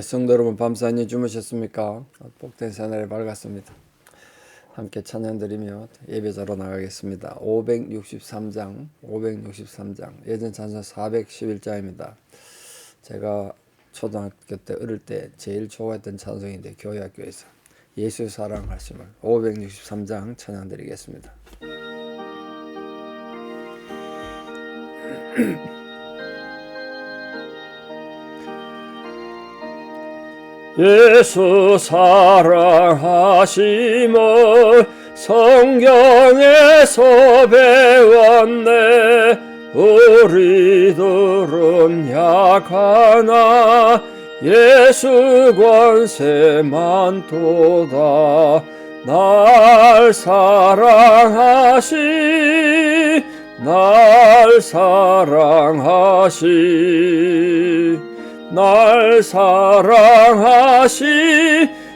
성도 여러분, 밤새 안녕히 주무셨습니까? 복된 새날이 밝았습니다. 함께 찬양 드리며 예배자로 나가겠습니다. 563장 예전 찬송 411장입니다. 제가 초등학교 때 어릴 때 제일 좋아했던 찬송인데, 교회 학교에서 예수 사랑하심을 563장 찬양 드리겠습니다. 예수 사랑하심을 성경에서 배웠네. 우리들은 약하나 예수 권세 많도다. 날 사랑하시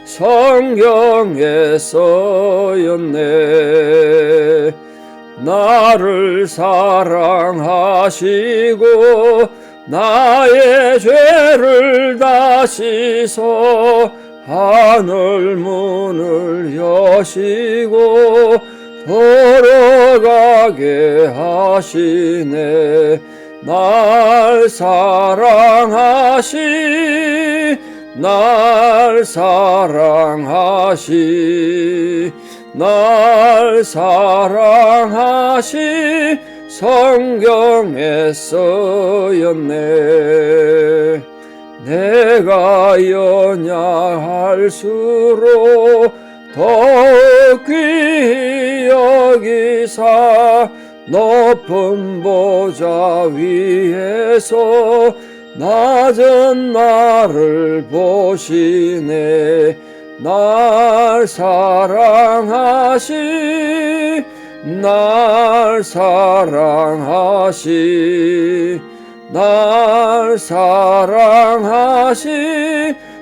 성경에 써였네. 나를 사랑하시고 나의 죄를 다시서 하늘 문을 여시고 걸어가게 하시네. 날 사랑하시 성경에 써였네. 내가 연약할수록 더욱 귀히 여기사 높은 보좌 위에서 낮은 나를 보시네. 날 사랑하시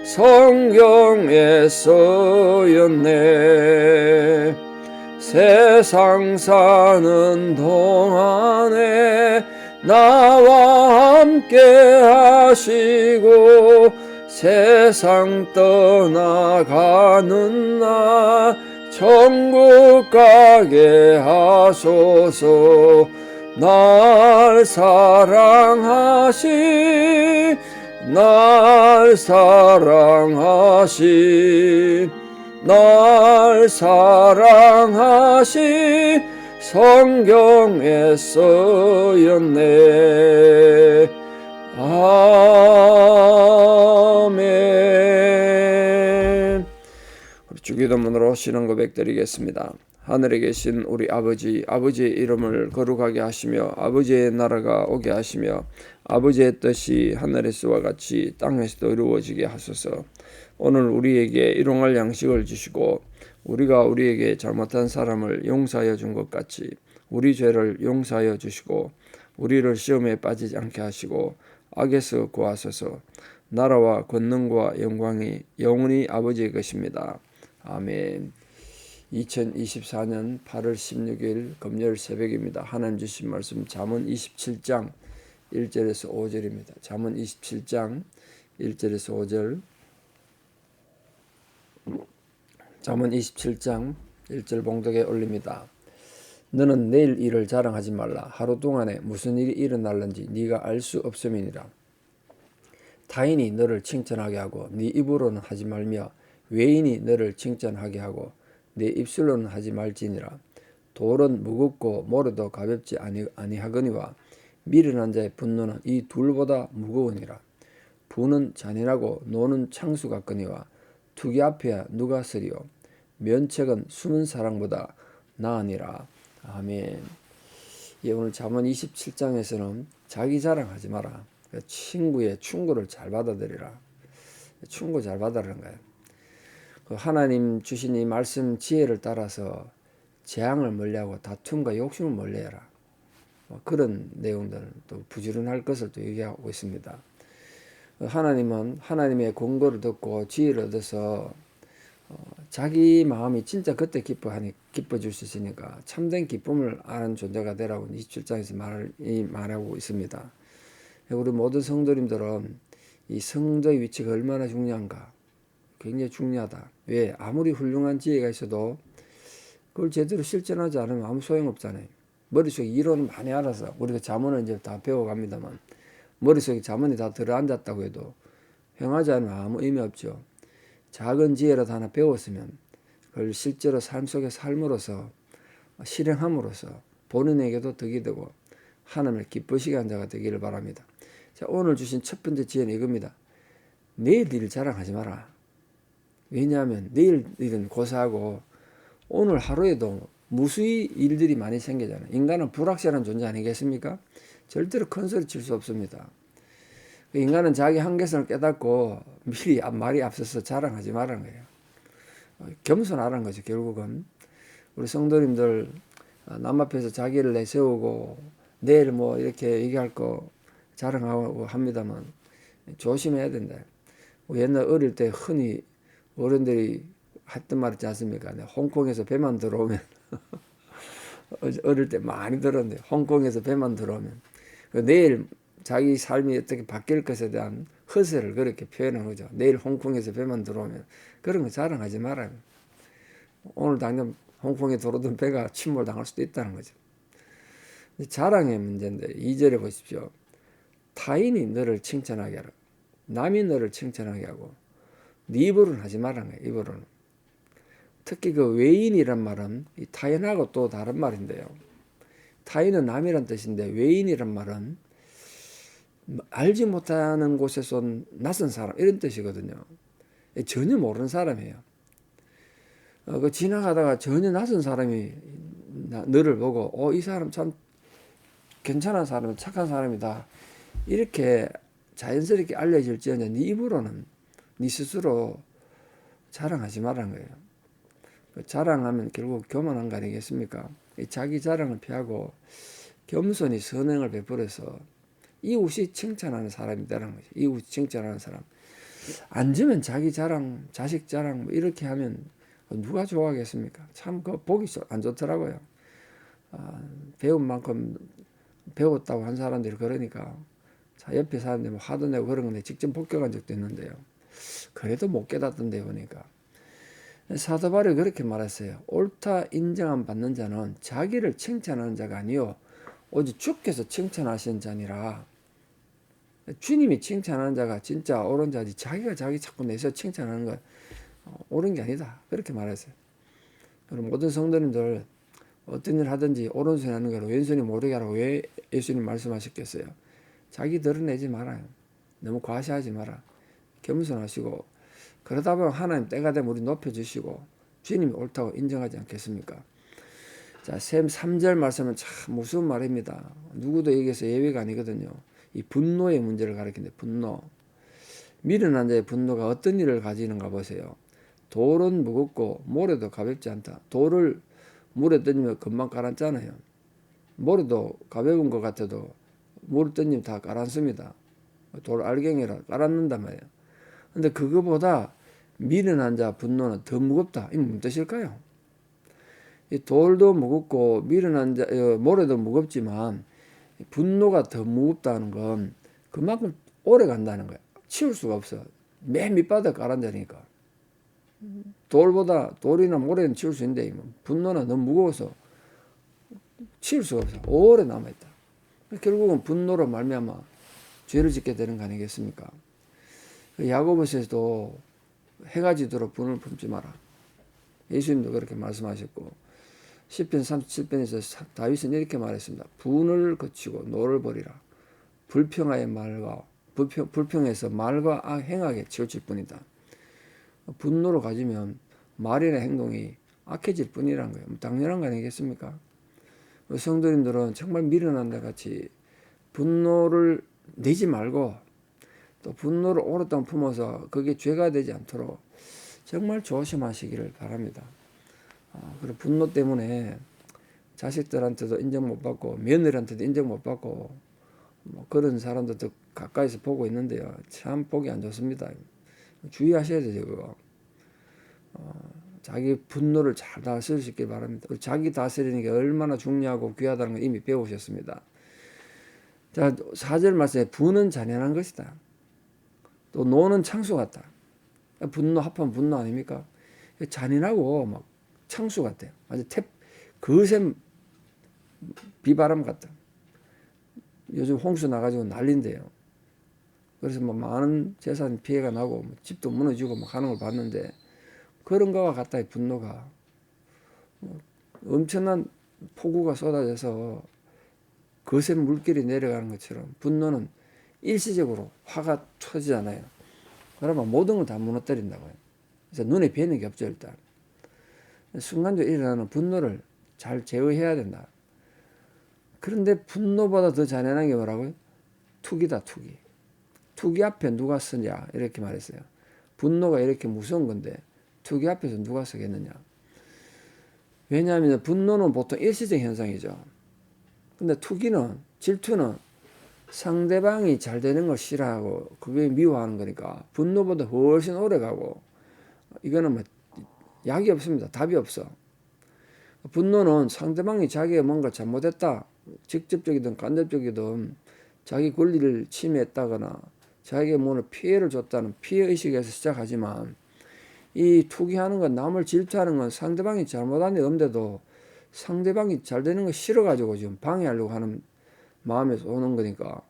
성경에 써였네. 세상 사는 동안에 나와 함께 하시고 세상 떠나가는 날 천국 가게 하소서. 날 사랑하시 성경에 써였네. 아멘. 우리 주기도문으로 신앙 고백 드리겠습니다. 하늘에 계신 우리 아버지, 아버지의 이름을 거룩하게 하시며 아버지의 나라가 오게 하시며 아버지의 뜻이 하늘에서와 같이 땅에서도 이루어지게 하소서. 오늘 우리에게 일용할 양식을 주시고 우리가 우리에게 잘못한 사람을 용서하여 준 것 같이 우리 죄를 용서하여 주시고 우리를 시험에 빠지지 않게 하시고 악에서 구하소서. 나라와 권능과 영광이 영원히 아버지의 것입니다. 아멘. 2024년 8월 16일 금요일 새벽입니다. 하나님 주신 말씀 잠언 27장 1절에서 5절입니다. 잠언 27장 1절에서 5절. 잠언 27장 1절 봉독에 올립니다. 너는 내일 일을 자랑하지 말라. 하루 동안에 무슨 일이 일어날는지 네가 알 수 없음이니라. 타인이 너를 칭찬하게 하고 네 입으로는 하지 말며 외인이 너를 칭찬하게 하고 내 입술로는 하지 말지니라. 돌은 무겁고 모래도 가볍지 아니하거니와 미련한 자의 분노는 이 둘보다 무거우니라. 부는 잔인하고 노는 창수 같거니와 투기 앞에야 누가 서리요. 면책은 숨은 사랑보다 나으니라. 아멘. 예, 오늘 잠언 27장에서는 자기 자랑하지 마라. 친구의 충고를 잘 받아들이라. 충고 잘 받아라는 거예요. 하나님 주신 이 말씀 지혜를 따라서 재앙을 멀리하고 다툼과 욕심을 멀리해라. 그런 내용들 또 부지런할 것을 또 얘기하고 있습니다. 하나님은 하나님의 권고를 듣고 지혜를 얻어서 자기 마음이 진짜 그때 기뻐질 수 있으니까 참된 기쁨을 아는 존재가 되라고 27장에서 말하고 있습니다. 우리 모든 성도님들은 이 성도의 위치가 얼마나 중요한가. 굉장히 중요하다. 왜? 아무리 훌륭한 지혜가 있어도 그걸 제대로 실천하지 않으면 아무 소용없잖아요. 머릿속에 이론은 많이 알아서 우리가 자문을 이제 다 배워갑니다만 머릿속에 자문이 다 들어앉았다고 해도 행하지 않으면 아무 의미 없죠. 작은 지혜라도 하나 배웠으면 그걸 실제로 삶 속에 삶으로써 실행함으로써 본인에게도 덕이 되고 하나님을 기쁘시게 한 자가 되기를 바랍니다. 자, 오늘 주신 첫 번째 지혜는 이겁니다. 내일 일을 자랑하지 마라. 왜냐하면 내일 일은 고사하고 오늘 하루에도 무수히 일들이 많이 생기잖아요. 인간은 불확실한 존재 아니겠습니까? 절대로 큰 소리 칠 수 없습니다. 인간은 자기 한계성을 깨닫고 미리 말이 앞서서 자랑하지 말라는 거예요. 겸손하라는 거죠. 결국은 우리 성도님들 남 앞에서 자기를 내세우고 내일 뭐 이렇게 얘기할 거 자랑하고 합니다만 조심해야 된다. 옛날 어릴 때 흔히 어른들이 했던 말 있지 않습니까? 홍콩에서 배만 들어오면 어릴 때 많이 들었는데 홍콩에서 배만 들어오면 내일 자기 삶이 어떻게 바뀔 것에 대한 허세를 그렇게 표현한 거죠. 내일 홍콩에서 배만 들어오면 그런 거 자랑하지 말아요. 오늘 당장 홍콩에 들어오던 배가 침몰당할 수도 있다는 거죠. 자랑의 문제인데 2절에 보십시오. 타인이 너를 칭찬하게 하라. 남이 너를 칭찬하게 하고 네 입으로는 하지 말라는 거예요. 입으로는. 특히 그 외인이란 말은 이 타인하고 또 다른 말인데요. 타인은 남이란 뜻인데 외인이란 말은 알지 못하는 곳에서 온 낯선 사람 이런 뜻이거든요. 전혀 모르는 사람이에요. 그 지나가다가 전혀 낯선 사람이 너를 보고 이 사람 참 괜찮은 사람, 착한 사람이다. 이렇게 자연스럽게 알려질지언정 네 입으로는 네 스스로 자랑하지 말라는 거예요. 자랑하면 결국 교만한 거 아니겠습니까? 자기 자랑을 피하고 겸손히 선행을 베풀어서 이웃이 칭찬하는 사람이 되는 거죠. 이웃이 칭찬하는 사람. 앉으면 자기 자랑, 자식 자랑 뭐 이렇게 하면 누가 좋아하겠습니까? 참 그 보기 안 좋더라고요. 배운 만큼 배웠다고 한 사람들이 그러니까 자 옆에 사람들 뭐 화도 내고 그런 건데 직접 폭격한 적도 있는데요. 그래도 못 깨닫던데 보니까 사도 바울이 그렇게 말했어요. 옳다 인정함 받는 자는 자기를 칭찬하는 자가 아니요 오직 주께서 칭찬하시는 자니라. 주님이 칭찬하는 자가 진짜 옳은 자지 자기가 자기 자꾸 내서 칭찬하는 건 옳은 게 아니다. 그렇게 말했어요. 그럼 모든 성도님들 어떤 일 하든지 오른손이 하는 거로 왼손이 모르게 하라고 왜 예수님 말씀하셨겠어요? 자기 드러내지 말아요. 너무 과시하지 마라. 겸손하시고 그러다 보면 하나님 때가 되면 우리 높여주시고 주님이 옳다고 인정하지 않겠습니까? 자, 셈 3절 말씀은 참 무서운 말입니다. 누구도 여기서 예외가 아니거든요. 이 분노의 문제를 가리키는데 분노. 미련한 자의 분노가 어떤 일을 가지는가 보세요. 돌은 무겁고 모래도 가볍지 않다. 돌을 물에 던지면 금방 가라앉잖아요. 모래도 가벼운 것 같아도 물을 던지면 다 가라앉습니다. 돌 알갱이라 가라앉는단 말이에요. 근데 그거보다 미련한 자 분노는 더 무겁다. 이게 무슨 뜻일까요? 이 돌도 무겁고 미련한 자 모래도 무겁지만 분노가 더 무겁다는 건 그만큼 오래 간다는 거야. 치울 수가 없어. 맨 밑바닥 가라앉으니까. 돌이나 모래는 치울 수 있는데 분노는 너무 무거워서 치울 수가 없어. 오래 남아있다. 결국은 분노로 말미암아 죄를 짓게 되는 거 아니겠습니까? 야고보서도 해가 지도록 분을 품지 마라. 예수님도 그렇게 말씀하셨고 시편 37편에서 다윗은 이렇게 말했습니다. 분을 거치고 노를 버리라. 불평해서 말과 행하게 치우칠 뿐이다. 분노를 가지면 말이나 행동이 악해질 뿐이라는 거예요. 당연한 거 아니겠습니까? 성도님들은 정말 미련한다 같이 분노를 내지 말고 또 분노를 오랫동안 품어서 그게 죄가 되지 않도록 정말 조심하시기를 바랍니다. 그리고 분노 때문에 자식들한테도 인정 못 받고 며느리한테도 인정 못 받고 뭐 그런 사람들도 가까이서 보고 있는데요. 참 보기 안 좋습니다. 주의하셔야 되죠. 그거. 자기 분노를 잘 다스릴 수 있길 바랍니다. 자기 다스리는 게 얼마나 중요하고 귀하다는 걸 이미 배우셨습니다. 자, 4절 말씀에 분은 잔인한 것이다. 또 노는 창수 같다. 분노 합하면 분노 아닙니까? 잔인하고 막 창수 같아요. 아주 거센 비바람 같다. 요즘 홍수 나가지고 난린데요. 그래서 뭐 많은 재산 피해가 나고 뭐 집도 무너지고 막 하는 걸 봤는데, 그런 거와 같다. 이 분노가 엄청난 폭우가 쏟아져서 거센 물길이 내려가는 것처럼 분노는 일시적으로 화가 터지잖아요. 그러면 모든 걸 다 무너뜨린다고요. 그래서 눈에 뵈는 게 없죠. 일단 순간적으로 일어나는 분노를 잘 제어해야 된다. 그런데 분노보다 더 잔인한 게 뭐라고요? 투기다. 투기 앞에 누가 서냐 이렇게 말했어요. 분노가 이렇게 무서운 건데 투기 앞에서 누가 서겠느냐. 왜냐하면 분노는 보통 일시적 현상이죠. 근데 투기는, 질투는 상대방이 잘 되는 걸 싫어하고 그게 미워하는 거니까 분노보다 훨씬 오래 가고, 이거는 뭐 약이 없습니다. 답이 없어. 분노는 상대방이 자기가 뭔가 잘못했다, 직접적이든 간접적이든 자기 권리를 침해했다거나 자기에게 뭔가 피해를 줬다는 피해의식에서 시작하지만, 이 투기하는 건, 남을 질투하는 건 상대방이 잘못한 게 없는데도 상대방이 잘 되는 거 싫어가지고 지금 방해하려고 하는 마음에서 오는 거니까,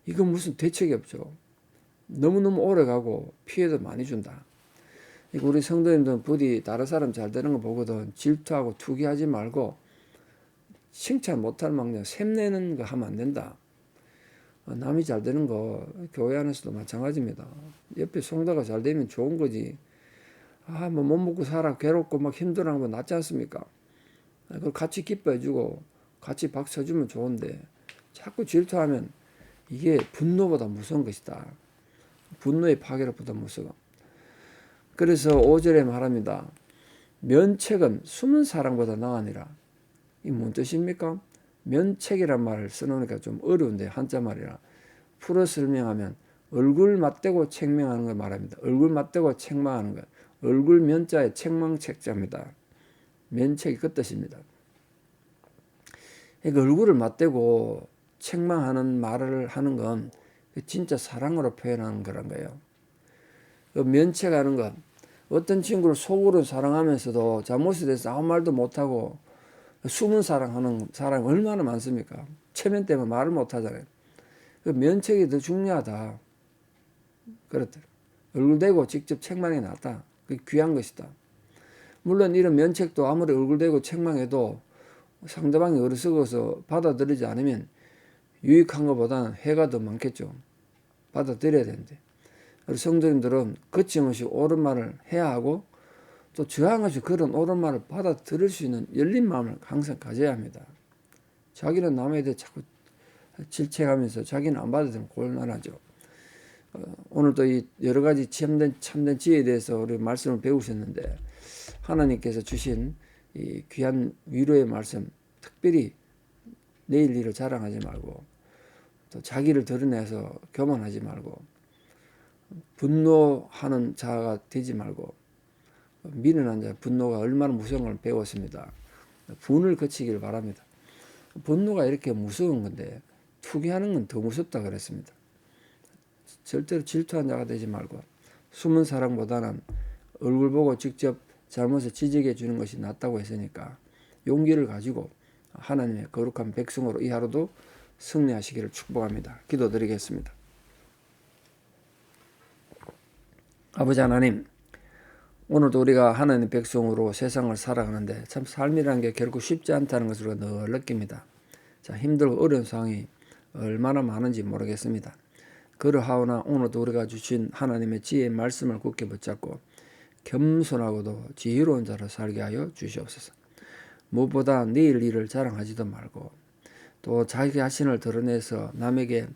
이건 무슨 대책이 없죠. 너무너무 오래 가고 피해도 많이 준다. 우리 성도님들은 부디 다른 사람 잘 되는 거 보거든 질투하고 투기하지 말고 칭찬 못할 망정 샘내는 거 하면 안 된다. 남이 잘 되는 거 교회 안에서도 마찬가지입니다. 옆에 성도가 잘 되면 좋은 거지. 뭐 못 먹고 살아 괴롭고 막 힘들어하는 거 낫지 않습니까? 그걸 같이 기뻐해주고 같이 박수 쳐주면 좋은데, 자꾸 질투하면 이게 분노보다 무서운 것이다. 분노의 파괴력보다 무서워. 그래서 5절에 말합니다. 면책은 숨은 사랑보다 나으니라. 이 뭔 뜻입니까? 면책이란 말을 써놓으니까 좀 어려운데, 한자 말이라. 풀어 설명하면 얼굴 맞대고 책망하는 걸 말합니다. 얼굴 맞대고 책망하는 것. 얼굴 면자에 책망책자입니다. 면책이 그 뜻입니다. 그러니까 얼굴을 맞대고 책망하는 말을 하는 건 진짜 사랑으로 표현하는 거란 거예요. 면책하는 것. 어떤 친구를 속으로 사랑하면서도 잘못에 대해서 아무 말도 못하고 숨은 사랑하는 사람이 얼마나 많습니까? 체면 때문에 말을 못하잖아요. 면책이 더 중요하다. 그렇더라. 얼굴 대고 직접 책망이 낫다. 그게 귀한 것이다. 물론 이런 면책도 아무리 얼굴 대고 책망해도 상대방이 어리석어서 받아들이지 않으면 유익한 것보다는 해가 더 많겠죠. 받아들여야 되는데. 우리 성도님들은 거침없이 옳은 말을 해야 하고, 또 저항 없이 그런 옳은 말을 받아들일 수 있는 열린 마음을 항상 가져야 합니다. 자기는 남에 대해 자꾸 질책하면서 자기는 안 받아들이면 곤란하죠. 오늘도 이 여러 가지 참된 지혜에 대해서 우리 말씀을 배우셨는데, 하나님께서 주신 이 귀한 위로의 말씀, 특별히 내일 일을 자랑하지 말고 또 자기를 드러내서 교만하지 말고 분노하는 자가 되지 말고, 미련한 자, 분노가 얼마나 무서운 걸 배웠습니다. 분을 거치기를 바랍니다. 분노가 이렇게 무서운 건데 투기하는 건 더 무섭다 그랬습니다. 절대로 질투한 자가 되지 말고, 숨은 사랑보다는 얼굴 보고 직접 잘못을 지적해 주는 것이 낫다고 했으니까 용기를 가지고 하나님의 거룩한 백성으로 이 하루도 승리하시기를 축복합니다. 기도드리겠습니다. 아버지 하나님, 오늘도 우리가 하나님의 백성으로 세상을 살아가는데 참 삶이라는 게 결코 쉽지 않다는 것을 늘 느낍니다. 자, 힘들고 어려운 상황이 얼마나 많은지 모르겠습니다. 그러하오나 오늘도 우리가 주신 하나님의 지혜의 말씀을 굳게 붙잡고 겸손하고도 지혜로운 자로 살게 하여 주시옵소서. 무엇보다 내일 일을 자랑하지도 말고, 또 자기 자신을 드러내서 남에게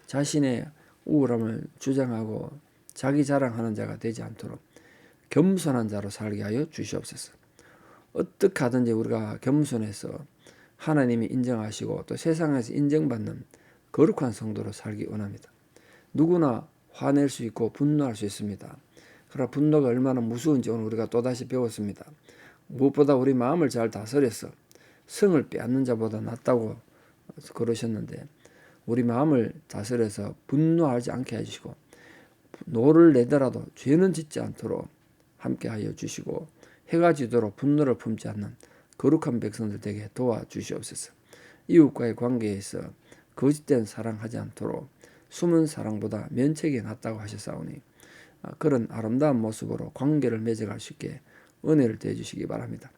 자신의 우월함을 주장하고 자기 자랑하는 자가 되지 않도록 겸손한 자로 살게 하여 주시옵소서. 어떻게 하든지 우리가 겸손해서 하나님이 인정하시고 또 세상에서 인정받는 거룩한 성도로 살기 원합니다. 누구나 화낼 수 있고 분노할 수 있습니다. 그러나 분노가 얼마나 무서운지 오늘 우리가 또다시 배웠습니다. 무엇보다 우리 마음을 잘 다스려서 성을 빼앗는 자보다 낫다고 그러셨는데, 우리 마음을 다스려서 분노하지 않게 해주시고 노를 내더라도 죄는 짓지 않도록 함께하여 주시고 해가 지도록 분노를 품지 않는 거룩한 백성들 되게 도와주시옵소서. 이웃과의 관계에서 거짓된 사랑하지 않도록 숨은 사랑보다 면책이 낫다고 하셨사오니 그런 아름다운 모습으로 관계를 맺어갈 수 있게 은혜를 더해주시기 바랍니다.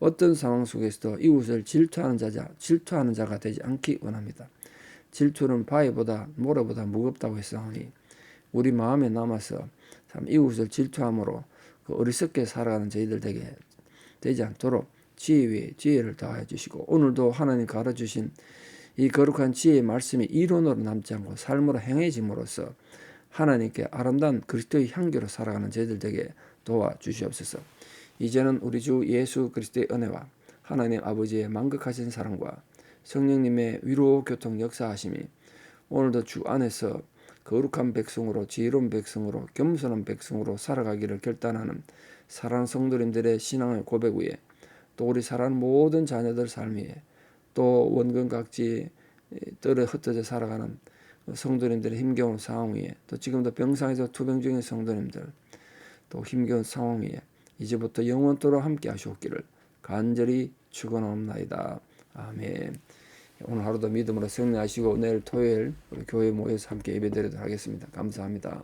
어떤 상황 속에서도 이웃을 질투하는 자가 되지 않기 원합니다. 질투는 바위보다 모래보다 무겁다고 했사오니 우리 마음에 남아서 참 이웃을 질투함으로 어리석게 살아가는 저희들 되지 않도록 지혜 위에 지혜를 더하여 주시고 오늘도 하나님 가르쳐주신 이 거룩한 지혜의 말씀이 이론으로 남지 않고 삶으로 행해짐으로써 하나님께 아름다운 그리스도의 향기로 살아가는 저희들 되게 도와주시옵소서. 이제는 우리 주 예수 그리스도의 은혜와 하나님 아버지의 만극하신 사랑과 성령님의 위로 교통 역사하심이 오늘도 주 안에서 거룩한 백성으로 지혜로운 백성으로 겸손한 백성으로 살아가기를 결단하는 사랑하는 성도님들의 신앙의 고백 위에 또 우리 사랑하는 모든 자녀들 삶 위에 또 원근각지 떨어 흩어져 살아가는 성도님들의 힘겨운 상황 위에 또 지금도 병상에서 투병 중인 성도님들 또 힘겨운 상황 위에 이제부터 영원토록 함께 하시옵기를 간절히 축원하옵나이다. 아멘. 오늘 하루도 믿음으로 승리하시고 내일 토요일 우리 교회 모여서 함께 예배드리도록 하겠습니다. 감사합니다.